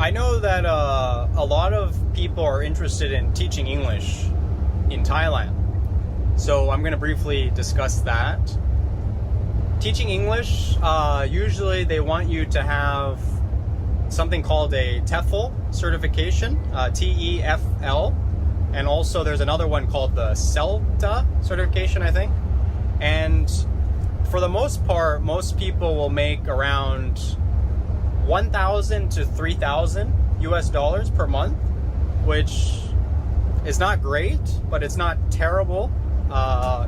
I know that a lot of people are interested in teaching English in Thailand. So I'm going to briefly discuss that. Teaching English, usually they want you to have something called a TEFL certification, TEFL. And also there's another one called the CELTA certification, I think. And for the most part, most people will make around 1,000 to 3,000 US dollars per month, which is not great, but it's not terrible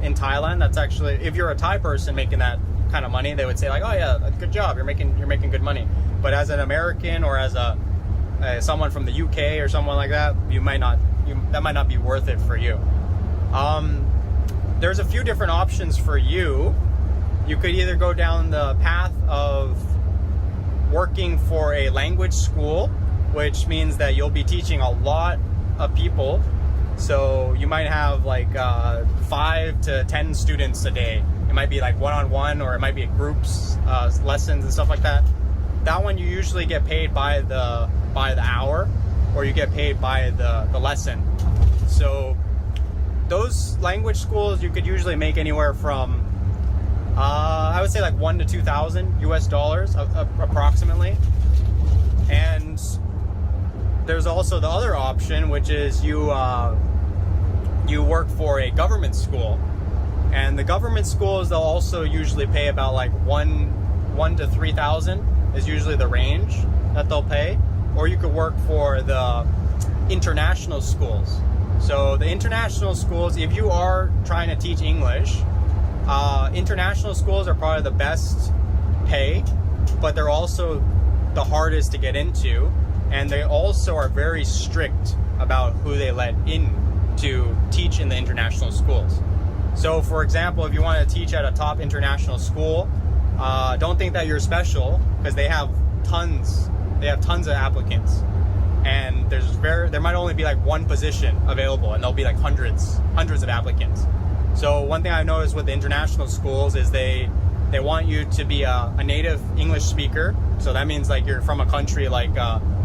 in Thailand. That's actually, if you're a Thai person making that kind of money, they would say like, oh yeah, good job, you're making good money. But as an American or as someone from the UK or someone like that, that might not be worth it for you. There's a few different options for you. You could either go down the path of working for a language school, which means that you'll be teaching a lot of people. So you might have like 5 to 10 students a day. It might be like one-on-one, or it might be groups, lessons and stuff like that. That one you usually get paid by the hour, or you get paid by the lesson. So those language schools, you could usually make anywhere from I would say like 1,000 to 2,000 US dollars approximately. And there's also the other option, which is you work for a government school. And the government schools, they'll also usually pay about like 1 to 3,000 is usually the range that they'll pay. Or you could work for the international schools. So the international schools, if you are trying to teach English, international schools are probably the best pay, but they're also the hardest to get into, and they also are very strict about who they let in to teach in the international schools. So for example, if you want to teach at a top international school, don't think that you're special, because they have tons of applicants, and there might only be like one position available, and there'll be like hundreds of applicants. So one thing I've noticed with the international schools is they want you to be a native English speaker. So that means like you're from a country like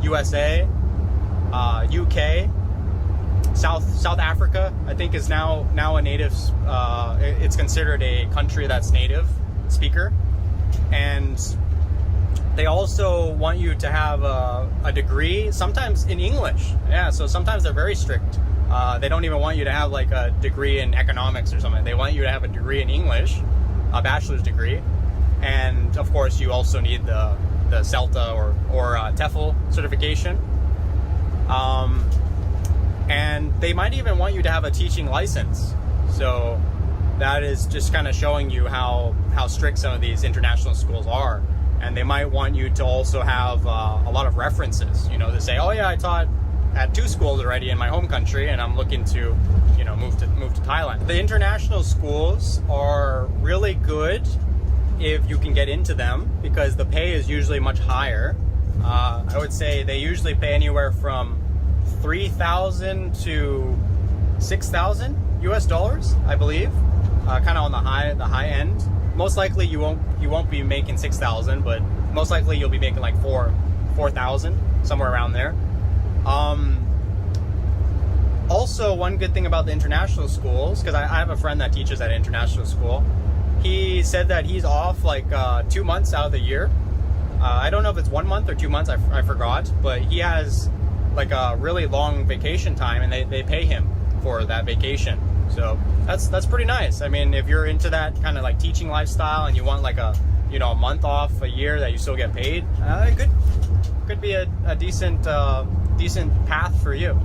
USA, UK, South Africa, I think is now a native, it's considered a country that's native speaker. And they also want you to have a degree, sometimes in English. Yeah, so sometimes they're very strict. They don't even want you to have like a degree in economics or something. They want you to have a degree in English, a bachelor's degree. And of course, you also need the CELTA or TEFL certification. And they might even want you to have a teaching license. So that is just kind of showing you how strict some of these international schools are. And they might want you to also have a lot of references, to say, oh yeah, I taught at 2 schools already in my home country, and I'm looking to, move to Thailand. The international schools are really good if you can get into them, because the pay is usually much higher. I would say they usually pay anywhere from 3,000 to 6,000 US dollars, I believe, kind of on the high end. Most likely you won't be making 6,000, but most likely you'll be making like 4,000, somewhere around there. Also, one good thing about the international schools, because I have a friend that teaches at an international school, he said that he's off like 2 months out of the year. I don't know if it's 1 month or 2 months, I forgot, but he has like a really long vacation time, and they pay him for that vacation. So that's pretty nice. I mean, if you're into that kind of like teaching lifestyle and you want like a month off a year that you still get paid, it could be a decent path for you.